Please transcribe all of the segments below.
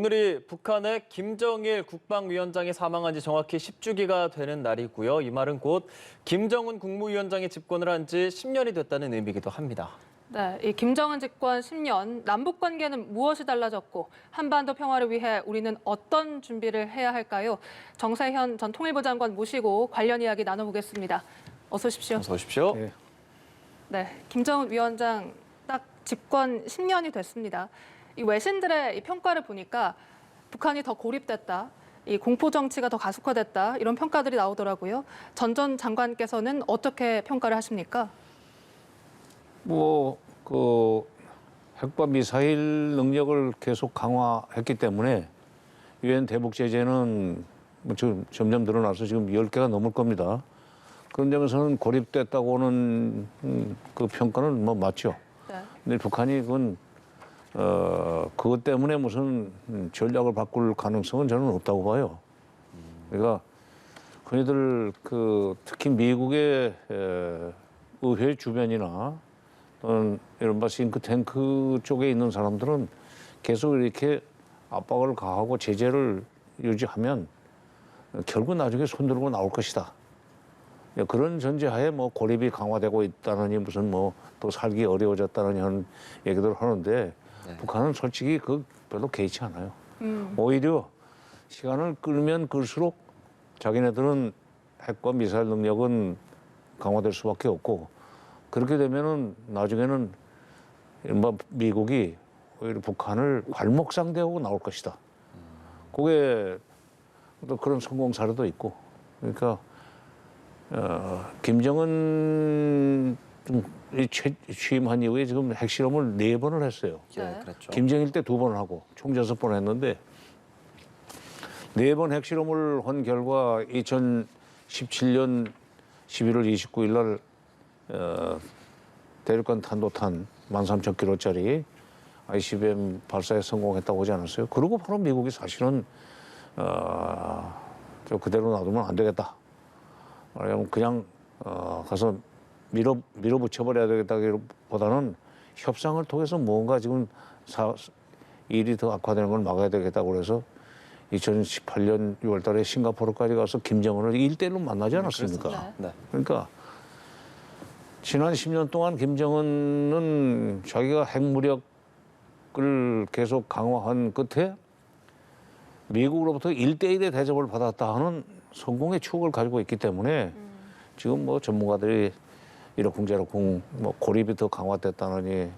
오늘이 북한의 김정일 국방위원장이 사망한 지 정확히 10주기가 되는 날이고요. 이 말은 곧 김정은 국무위원장이 집권을 한 지 10년이 됐다는 의미이기도 합니다. 네, 이 김정은 집권 10년, 남북 관계는 무엇이 달라졌고 한반도 평화를 위해 우리는 어떤 준비를 해야 할까요? 정세현 전 통일부 장관 모시고 관련 이야기 나눠보겠습니다. 어서 오십시오. 어서 오십시오. 네, 김정은 위원장 딱 집권 10년이 됐습니다. 이 외신들의 이 평가를 보니까 북한이 더 고립됐다, 이 공포 정치가 더 가속화됐다 이런 평가들이 나오더라고요. 전 장관께서는 어떻게 평가를 하십니까? 핵과 미사일 능력을 계속 강화했기 때문에 유엔 대북 제재는 지금 점점 늘어나서 지금 10개가 넘을 겁니다. 그런 점에서는 고립됐다고는 그 평가는 맞죠. 네. 근데 북한이 그것 때문에 무슨 전략을 바꿀 가능성은 저는 없다고 봐요. 그러니까 그네들 특히 미국의 의회 주변이나 또는 이른바 싱크탱크 쪽에 있는 사람들은 계속 이렇게 압박을 가하고 제재를 유지하면 결국 나중에 손들고 나올 것이다. 그런 전제하에 고립이 강화되고 있다느니 무슨 또 살기 어려워졌다느니 하는 얘기들을 하는데 네. 북한은 솔직히 별로 개의치 않아요. 오히려 시간을 끌면 끌수록 자기네들은 핵과 미사일 능력은 강화될 수밖에 없고 그렇게 되면은 나중에는 미국이 오히려 북한을 괄목상대하고 나올 것이다. 그게 또 그런 성공 사례도 있고. 그러니까 김정은 취임한 이후에 지금 핵실험을 4번을 했어요. 네, 그렇죠. 김정일 때 2번 하고 총 6번 했는데 4번 핵실험을 한 결과 2017년 11월 29일 날 대륙간 탄도탄 13,000km짜리 ICBM 발사에 성공했다고 하지 않았어요? 그리고 바로 미국이 사실은 그대로 놔두면 안 되겠다. 그냥 가서 밀어붙여버려야 되겠다기보다는 협상을 통해서 뭔가 지금 일이 더 악화되는 걸 막아야 되겠다고 그래서 2018년 6월 달에 싱가포르까지 가서 김정은을 1대1로 만나지 않았습니까? 네. 그러니까 지난 10년 동안 김정은은 자기가 핵무력을 계속 강화한 끝에 미국으로부터 1대1의 대접을 받았다 하는 성공의 추억을 가지고 있기 때문에 지금 전문가들이 이러쿵저러쿵 고립이 더 강화됐다느니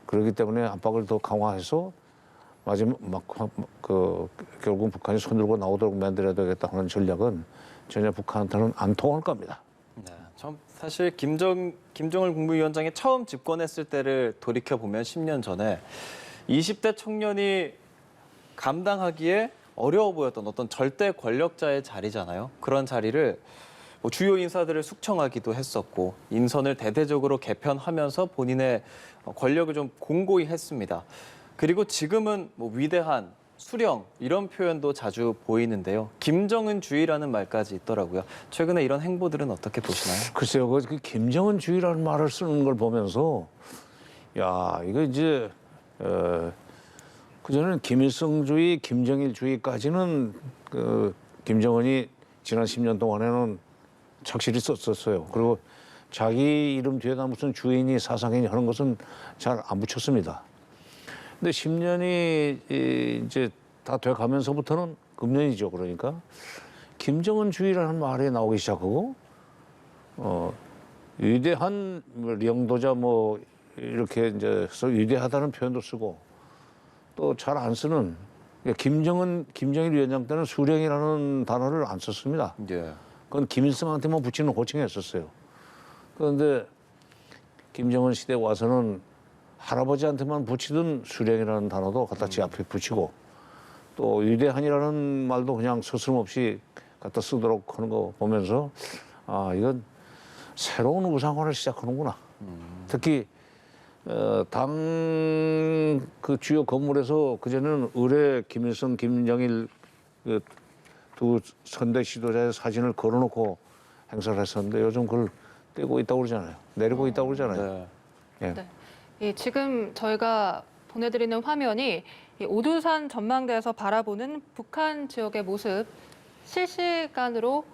그렇기 때문에 압박을 더 강화해서 마지막 결국 북한이 손들고 나오도록 만들어야 되겠다 하는 전략은 전혀 북한한테는 안 통할 겁니다. 네, 사실 김정일 국무위원장이 처음 집권했을 때를 돌이켜보면 10년 전에 20대 청년이 감당하기에 어려워 보였던 어떤 절대 권력자의 자리잖아요. 그런 자리를 주요 인사들을 숙청하기도 했었고 인선을 대대적으로 개편하면서 본인의 권력을 좀 공고히 했습니다. 그리고 지금은 위대한, 수령 이런 표현도 자주 보이는데요. 김정은주의라는 말까지 있더라고요. 최근에 이런 행보들은 어떻게 보시나요? 글쎄요, 그 김정은주의라는 말을 쓰는 걸 보면서 야 이거 이제 그전에는 김일성주의, 김정일주의까지는 김정은이 지난 10년 동안에는 착실히 썼었어요. 그리고 자기 이름 뒤에다 무슨 주인이 사상인이 하는 것은 잘 안 붙였습니다. 근데 10년이 이제 다 돼가면서부터는 금년이죠. 그러니까 김정은주의라는 말이 나오기 시작하고 위대한 영도자 이렇게 이제 위대하다는 표현도 쓰고 또 잘 안 쓰는 김정일 위원장 때는 수령이라는 단어를 안 썼습니다. 예. 그건 김일성한테만 붙이는 호칭이었었어요. 그런데 김정은 시대 와서는 할아버지한테만 붙이던 수령이라는 단어도 갖다 지 앞에 붙이고 또 위대한이라는 말도 그냥 서슴없이 갖다 쓰도록 하는 거 보면서 이건 새로운 우상화를 시작하는구나. 특히 당 주요 건물에서 그전에는 의례 김일성, 김정일 두 선대 지도자의 사진을 걸어놓고 행사를 했었는데 요즘 그걸 떼고 있다고 그러잖아요. 내리고 있다고 그러잖아요. 네. 예. 네. 지금 저희가 보내드리는 화면이 이 오두산 전망대에서 바라보는 북한 지역의 모습 실시간으로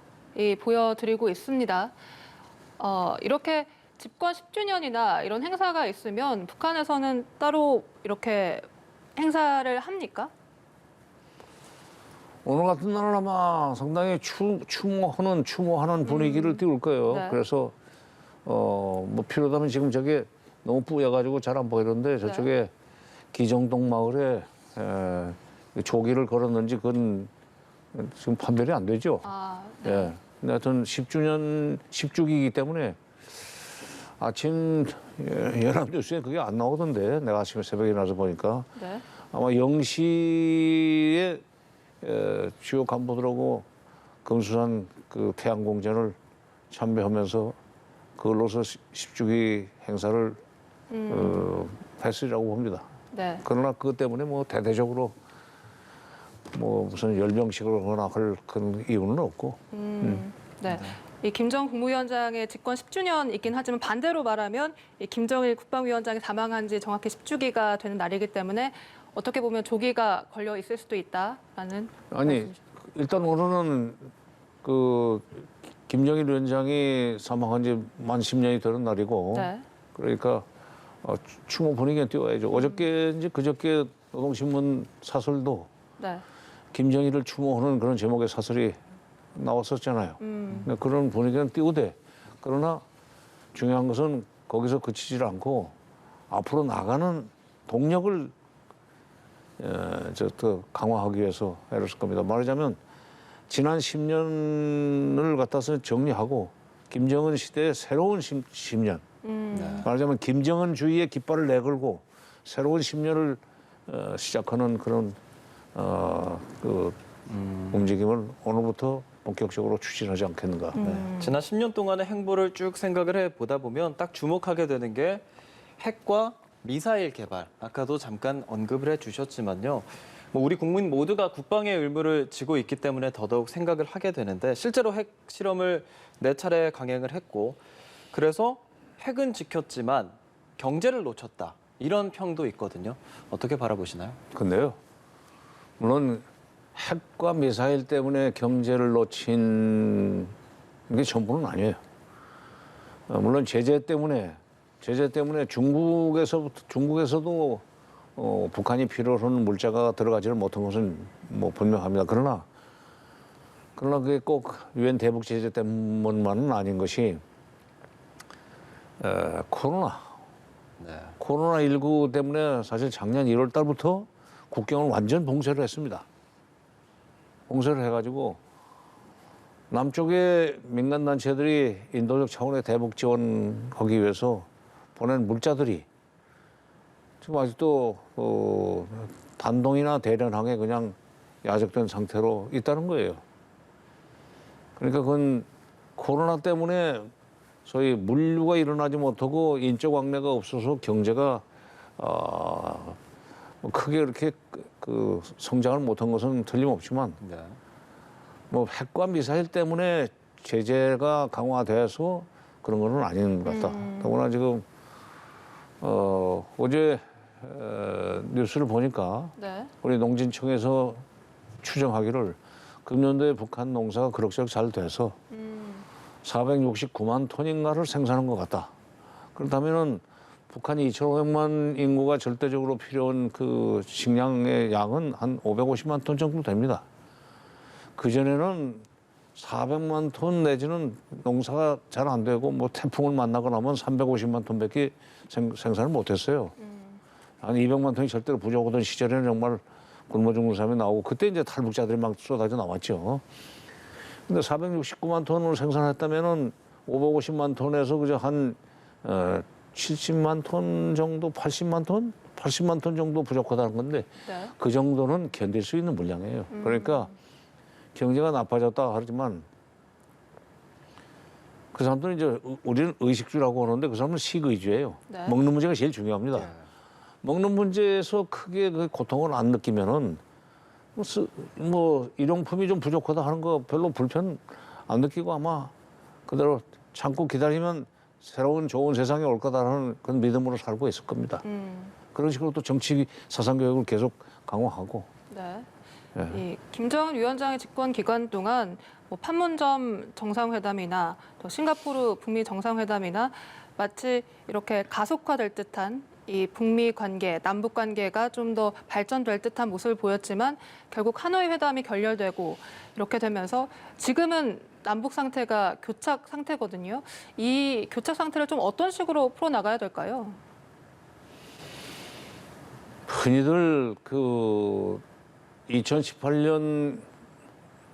보여드리고 있습니다. 이렇게 집권 10주년이나 이런 행사가 있으면 북한에서는 따로 이렇게 행사를 합니까? 오늘 같은 날은 아마 상당히 추모하는 분위기를 띄울 거예요. 네. 그래서 뭐 필요하다면 지금 저게 너무 뿌여가지고 잘 안 보이는데 저쪽에 기정동 마을에 조기를 걸었는지 그건 지금 판별이 안 되죠. 네. 예. 근데 하여튼 10주기이기 때문에 아침 연합뉴스에 그게 안 나오던데 내가 아침에 새벽에 나서 보니까 네. 아마 0시에 주요 간부들하고 금수산 그 태양공전을 참배하면서 그걸로서 10주기 행사를 했으리라고 봅니다. 네. 그러나 그것 때문에 뭐 대대적으로 뭐 무슨 열병식을 하거나 할 그런 이유는 없고. 네. 이 김정은 국무위원장의 집권 10주년이긴 하지만 반대로 말하면 이 김정일 국방위원장이 사망한 지 정확히 10주기가 되는 날이기 때문에 어떻게 보면 조기가 걸려 있을 수도 있다라는 아니 말씀이죠. 일단 오늘은 그 김정일 위원장이 사망한 지 만 10년이 되는 날이고 네. 그러니까 추모 분위기는 띄워야죠. 어저께 그저께 노동신문 사설도 네. 김정일을 추모하는 그런 제목의 사설이 나왔었잖아요. 근데 그런 분위기는 띄우되 그러나 중요한 것은 거기서 그치질 않고 앞으로 나가는 동력을 더 강화하기 위해서 애를 쓸 겁니다. 말하자면 지난 10년을 갖다서 정리하고 김정은 시대의 새로운 10년. 말하자면 김정은주의의 깃발을 내걸고 새로운 10년을 시작하는 그런 움직임을 오늘부터 본격적으로 추진하지 않겠는가. 지난 10년 동안의 행보를 쭉 생각을 해보다 보면 딱 주목하게 되는 게 핵과 미사일 개발. 아까도 잠깐 언급을 해주셨지만요. 뭐 우리 국민 모두가 국방의 의무를 지고 있기 때문에 더더욱 생각을 하게 되는데 실제로 핵 실험을 4차례 강행을 했고 그래서 핵은 지켰지만 경제를 놓쳤다. 이런 평도 있거든요. 어떻게 바라보시나요? 근데요, 물론 핵과 미사일 때문에 경제를 놓친 게 전부는 아니에요. 물론 제재 때문에 중국에서도 북한이 필요로 하는 물자가 들어가지를 못한 것은 뭐 분명합니다. 그러나 그게 꼭 유엔 대북 제재 때문만은 아닌 것이 코로나19 때문에 사실 작년 1월 달부터 국경을 완전 봉쇄를 했습니다. 봉쇄를 해가지고 남쪽의 민간단체들이 인도적 차원의 대북 지원하기 위해서 보낸 물자들이 지금 아직도 단동이나 대련항에 그냥 야적된 상태로 있다는 거예요. 그러니까 그건 코로나 때문에 소위 물류가 일어나지 못하고 인적 왕래가 없어서 경제가 크게 이렇게 성장을 못한 것은 틀림없지만 뭐 핵과 미사일 때문에 제재가 강화돼서 그런 건 아닌 것 같다. 더구나 지금 어제 뉴스를 보니까 네. 우리 농진청에서 추정하기를 금년도에 북한 농사가 그럭저럭 잘 돼서 469만 톤인가를 생산한 것 같다. 그렇다면은 북한이 2,500만 인구가 절대적으로 필요한 그 식량의 양은 한 550만 톤 정도 됩니다. 그전에는 400만 톤 내지는 농사가 잘 안 되고 뭐 태풍을 만나거나 하면 350만 톤밖에 생산을 못했어요. 한 200만 톤이 절대로 부족하던 시절에는 정말 굶어 죽는 사람이 나오고 그때 이제 탈북자들이 막 쏟아져 나왔죠. 근데 469만 톤을 생산했다면은 550만 톤에서 그저 한 70만 톤 정도, 80만 톤 정도 부족하다는 건데 네. 그 정도는 견딜 수 있는 물량이에요. 그러니까 경제가 나빠졌다 하지만 그 사람들은 이제 우리는 의식주라고 하는데 그 사람은 식의주예요. 네. 먹는 문제가 제일 중요합니다. 먹는 문제에서 크게 그 고통을 안 느끼면은 뭐 일용품이 좀 부족하다 하는 거 별로 불편 안 느끼고 아마 그대로 참고 기다리면 새로운 좋은 세상이 올 거다라는 그런 믿음으로 살고 있을 겁니다. 그런 식으로 또 정치 사상 교육을 계속 강화하고. 네. 예. 이 김정은 위원장의 집권 기간 동안 뭐 판문점 정상회담이나 또 싱가포르 북미 정상회담이나 마치 이렇게 가속화될 듯한 이 북미 관계, 남북 관계가 좀 더 발전될 듯한 모습을 보였지만 결국 하노이 회담이 결렬되고 이렇게 되면서 지금은 남북 상태가 교착 상태거든요. 이 교착 상태를 좀 어떤 식으로 풀어 나가야 될까요? 흔히들 그 2018년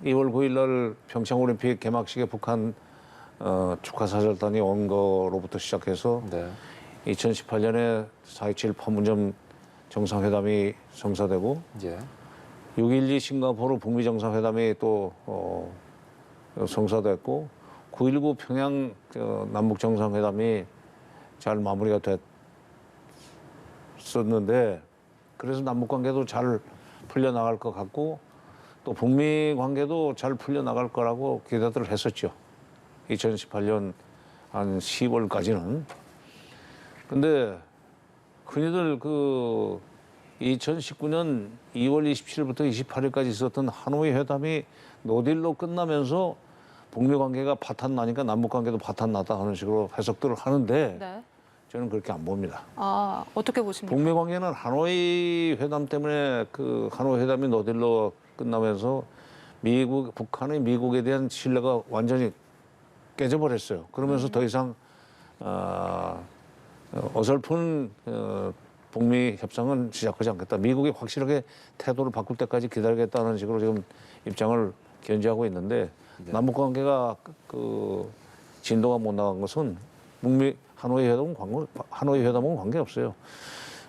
2월 9일 날 평창올림픽 개막식에 북한 축하사절단이 온 거로부터 시작해서 네. 2018년에 4.27 판문점 정상회담이 성사되고 예. 6.12 싱가포르 북미 정상회담이 또 성사됐고 9.19 평양 남북 정상회담이 잘 마무리가 됐었는데 그래서 남북 관계도 잘 풀려나갈 것 같고 또 북미 관계도 잘 풀려나갈 거라고 기대들을 했었죠. 2018년 한 10월까지는. 근데 흔히들 그 2019년 2월 27일부터 28일까지 있었던 하노이 회담이 노딜로 끝나면서 북미 관계가 파탄 나니까 남북 관계도 파탄 나다 하는 식으로 해석들을 하는데 네. 저는 그렇게 안 봅니다. 아, 어떻게 보십니까? 북미 관계는 하노이 회담 때문에 그 하노이 회담이 노딜로 끝나면서 북한의 미국에 대한 신뢰가 완전히 깨져버렸어요. 그러면서 더 이상 어설픈 북미 협상은 시작하지 않겠다. 미국이 확실하게 태도를 바꿀 때까지 기다리겠다는 식으로 지금 입장을 견지하고 있는데 남북 관계가 그 진도가 못 나간 것은 북미 하노이 회담은 관계없어요.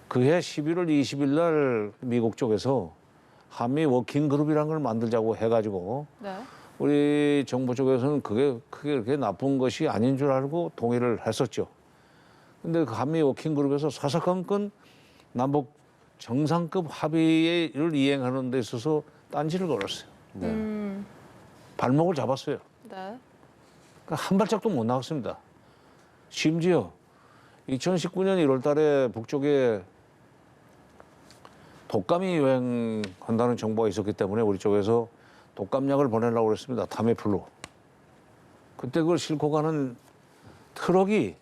그해 11월 20일 날 미국 쪽에서 한미 워킹 그룹이라는 걸 만들자고 해가지고 네. 우리 정부 쪽에서는 그게 크게 그렇게 나쁜 것이 아닌 줄 알고 동의를 했었죠. 근데 그 한미 워킹 그룹에서 사사건건 남북 정상급 합의를 이행하는 데 있어서 딴지를 걸었어요. 네. 발목을 잡았어요. 네. 그러니까 한 발짝도 못 나갔습니다. 심지어 2019년 1월 달에 북쪽에 독감이 유행한다는 정보가 있었기 때문에 우리 쪽에서 독감약을 보내려고 그랬습니다. 타미플루. 그때 그걸 싣고 가는 트럭이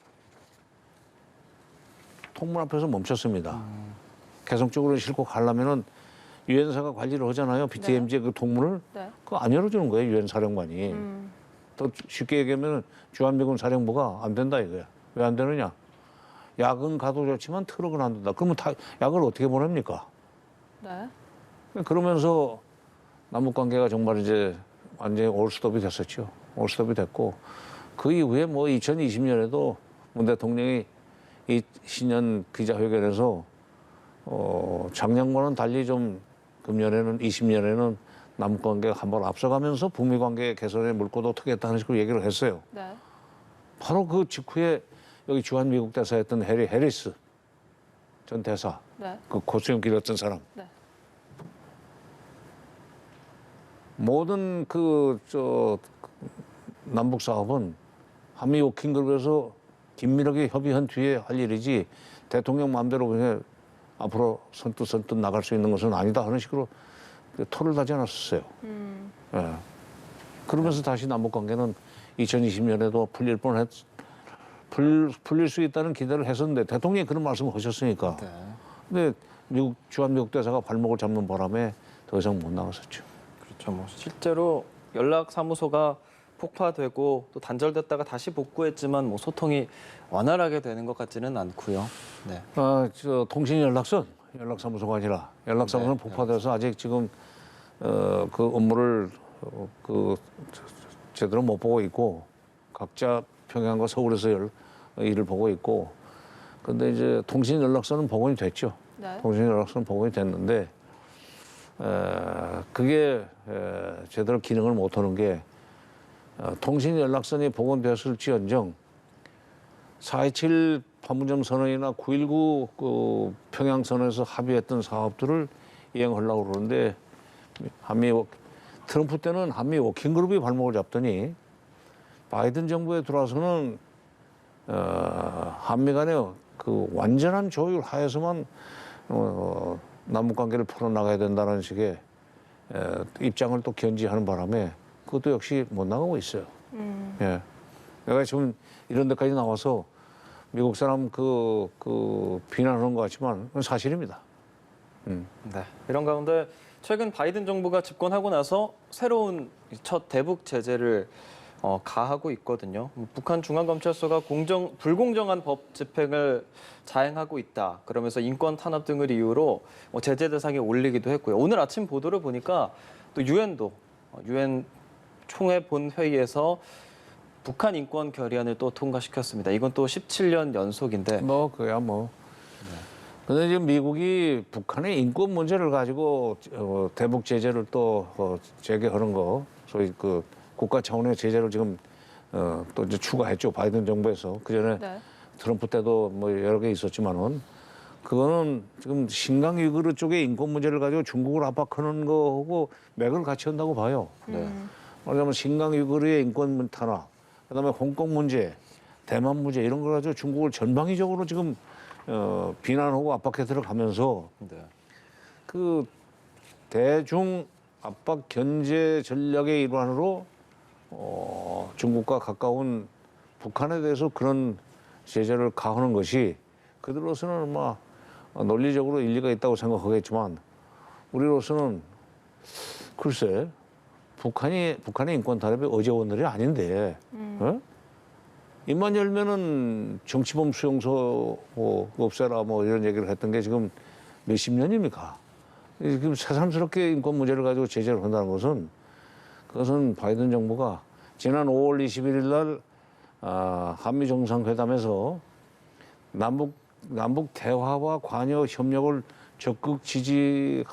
통문 앞에서 멈췄습니다. 개성적으로 싣고 가려면은 유엔사가 관리를 하잖아요. BTMG 그 통문을. 네. 그거 안 열어주는 거예요. 유엔 사령관이. 더 쉽게 얘기하면 주한미군 사령부가 안 된다 이거야. 왜 안 되느냐? 약은 가도 좋지만 트럭은 안 된다. 그러면 약을 어떻게 보냅니까? 네. 그러면서 남북 관계가 정말 이제 완전히 올스톱이 됐었죠. 올스톱이 됐고 그 이후에 뭐 2020년에도 문 대통령이 이 신년 기자회견에서 작년과는 달리 좀 금년에는 20년에는 남북 관계가 한번 앞서가면서 북미 관계 개선에 물꼬도 트겠다는 식으로 얘기를 했어요. 네. 바로 그 직후에 여기 주한 미국 대사였던 해리 해리스 전 대사, 네. 그 고수염 길었던 사람. 네. 모든 남북 사업은 한미 워킹 그룹에서 긴밀하게 협의한 뒤에 할 일이지 대통령 마음대로 그냥 앞으로 선뜻 나갈 수 있는 것은 아니다 하는 식으로 토를 다지 않았었어요. 예. 그러면서 다시 남북 관계는 2020년에도 풀릴 수 있다는 기대를 했었는데 대통령이 그런 말씀을 하셨으니까. 네. 근데 주한 미국 대사가 발목을 잡는 바람에 더 이상 못 나갔었죠. 그렇죠. 뭐 실제로 연락 사무소가 폭파되고 또 단절됐다가 다시 복구했지만 뭐 소통이 원활하게 되는 것 같지는 않고요. 네. 통신 연락사무소가 아니라 연락사무소는 네, 폭파돼서 아직 지금 그 업무를 제대로 못 보고 있고 각자 평양과 서울에서 일을 보고 있고 근데 이제 통신 연락소는 복원이 됐죠. 네. 통신 연락소는 복원이 됐는데 그게 제대로 기능을 못하는 게 통신 연락선이 복원되었을지언정 4.27 판문점 선언이나 9.19 그 평양 선언에서 합의했던 사업들을 이행하려고 그러는데 트럼프 때는 한미 워킹 그룹이 발목을 잡더니 바이든 정부에 들어와서는 한미 간의 그 완전한 조율 하에서만 남북 관계를 풀어나가야 된다는 식의 입장을 또 견지하는 바람에 그것도 역시 못 나가고 있어요. 예. 내가 지금 이런 데까지 나와서 미국 사람 비난하는 것 같지만 그건 사실입니다. 네. 이런 가운데 최근 바이든 정부가 집권하고 나서 새로운 첫 대북 제재를 가하고 있거든요. 북한 중앙검찰서가 불공정한 법 집행을 자행하고 있다. 그러면서 인권 탄압 등을 이유로 제재 대상에 올리기도 했고요. 오늘 아침 보도를 보니까 또 유엔 총회 본회의에서 북한 인권 결의안을 또 통과시켰습니다. 이건 또 17년 연속인데. 그야 뭐. 근데 지금 미국이 북한의 인권 문제를 가지고 대북 제재를 또 재개하는 거, 소위 그 국가 차원의 제재를 지금 또 이제 추가했죠. 바이든 정부에서. 그 전에 네. 트럼프 때도 뭐 여러 개 있었지만은 그거는 지금 신강 위구르 쪽의 인권 문제를 가지고 중국을 압박하는 거하고 맥을 같이 한다고 봐요. 말하자면 신강 위구르의 인권 탄압, 그다음에 홍콩 문제, 대만 문제 이런 걸 가지고 중국을 전방위적으로 지금 비난하고 압박해 들어가면서 네. 그 대중 압박 견제 전략의 일환으로 중국과 가까운 북한에 대해서 그런 제재를 가하는 것이 그들로서는 아마 논리적으로 일리가 있다고 생각하겠지만 우리로서는 글쎄 북한의 인권 탄압이 어제 오늘이 아닌데 입만 열면은 정치범 수용소 없애라 뭐 이런 얘기를 했던 게 지금 몇십 년입니까? 지금 새삼스럽게 인권 문제를 가지고 제재를 한다는 것은 그것은 바이든 정부가 지난 5월 21일 날 한미 정상회담에서 남북 대화와 관여 협력을 적극 지지하기로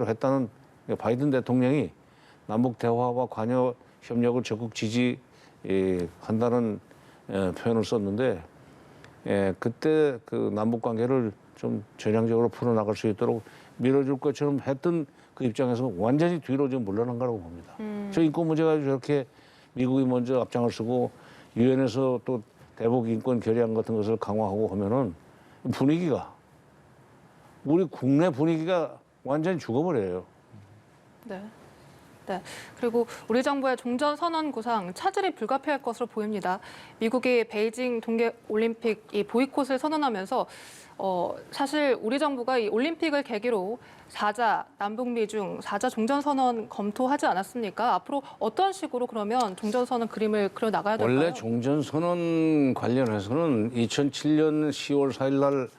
했다는 바이든 대통령이 남북 대화와 관여 협력을 적극 지지한다는 표현을 썼는데 그때 그 남북 관계를 좀 전향적으로 풀어나갈 수 있도록 밀어줄 것처럼 했던 그 입장에서 완전히 뒤로 좀 물러난 거라고 봅니다. 저 인권 문제 가지고 저렇게 미국이 먼저 앞장을 서고 유엔에서 또 대북 인권 결의안 같은 것을 강화하고 하면은 분위기가 우리 국내 분위기가 완전히 죽어버려요. 네. 네. 그리고 우리 정부의 종전 선언 구상 차질이 불가피할 것으로 보입니다. 미국이 베이징 동계 올림픽 이 보이콧을 선언하면서 사실 우리 정부가 이 올림픽을 계기로 4자 남북미 중 4자 종전 선언 검토하지 않았습니까? 앞으로 어떤 식으로 그러면 종전 선언 그림을 그려 나가야 될까요? 원래 종전 선언 관련해서는 2007년 10월 4일 날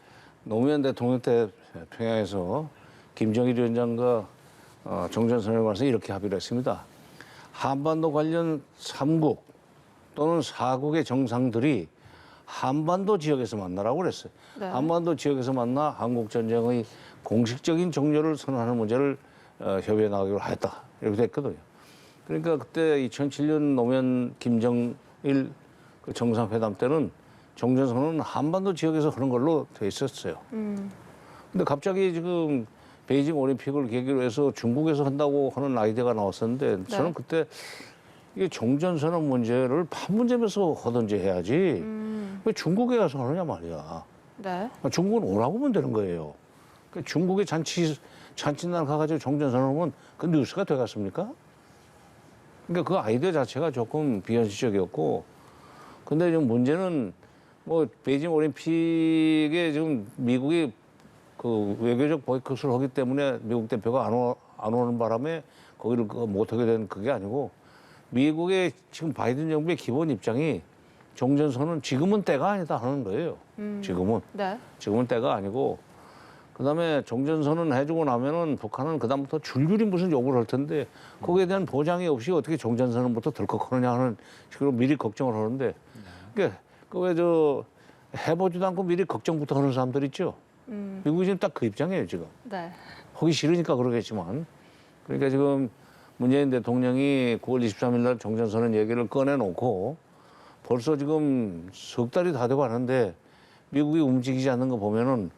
노무현 대통령 때 평양에서 김정일 위원장과 종전선언에 관해서 이렇게 합의를 했습니다. 한반도 관련 3국 또는 4국의 정상들이 한반도 지역에서 만나라고 그랬어요. 네. 한반도 지역에서 만나 한국전쟁의 공식적인 종료를 선언하는 문제를 협의해 나가기로 했다. 이렇게 됐거든요. 그러니까 그때 2007년 노무현 김정일 그 정상회담 때는 종전선언은 한반도 지역에서 하는 걸로 돼 있었어요. 근데 갑자기 지금 베이징 올림픽을 계기로 해서 중국에서 한다고 하는 아이디어가 나왔었는데 저는 그때 이게 종전선언 문제를 판문점에서 하든지 해야지 왜 중국에 가서 하느냐 말이야. 네. 중국은 오라고 하면 되는 거예요. 그러니까 중국의 잔칫날 가가지고 종전선언하면 그 뉴스가 되겠습니까? 그러니까 그 아이디어 자체가 조금 비현실적이었고 근데 지금 문제는 뭐 베이징 올림픽에 지금 미국이 그 외교적 보이콧을 하기 때문에 미국 대표가 안 오는 바람에 거기를 못하게 된 그게 아니고 미국의 지금 바이든 정부의 기본 입장이 종전선언은 지금은 때가 아니다 하는 거예요. 지금은. 네. 지금은 때가 아니고 그다음에 종전선언 해주고 나면은 북한은 그다음부터 줄줄이 무슨 요구를 할 텐데 거기에 대한 보장이 없이 어떻게 종전선언부터 덜컥하느냐 하는 식으로 미리 걱정을 하는데 그러니까 그 왜 해보지도 않고 미리 걱정부터 하는 사람들 있죠. 미국이 지금 딱 그 입장이에요, 지금. 네. 하기 싫으니까 그러겠지만. 그러니까 지금 문재인 대통령이 9월 23일 날 종전선언 얘기를 꺼내놓고 벌써 지금 석 달이 다 되고 하는데 미국이 움직이지 않는 거 보면은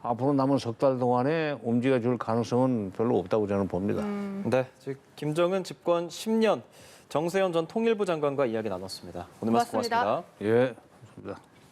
앞으로 남은 석 달 동안에 움직여줄 가능성은 별로 없다고 저는 봅니다. 네, 즉 김정은 집권 10년 정세현 전 통일부 장관과 이야기 나눴습니다. 오늘 말씀 고맙습니다. 고맙습니다. 예, 좋습니다.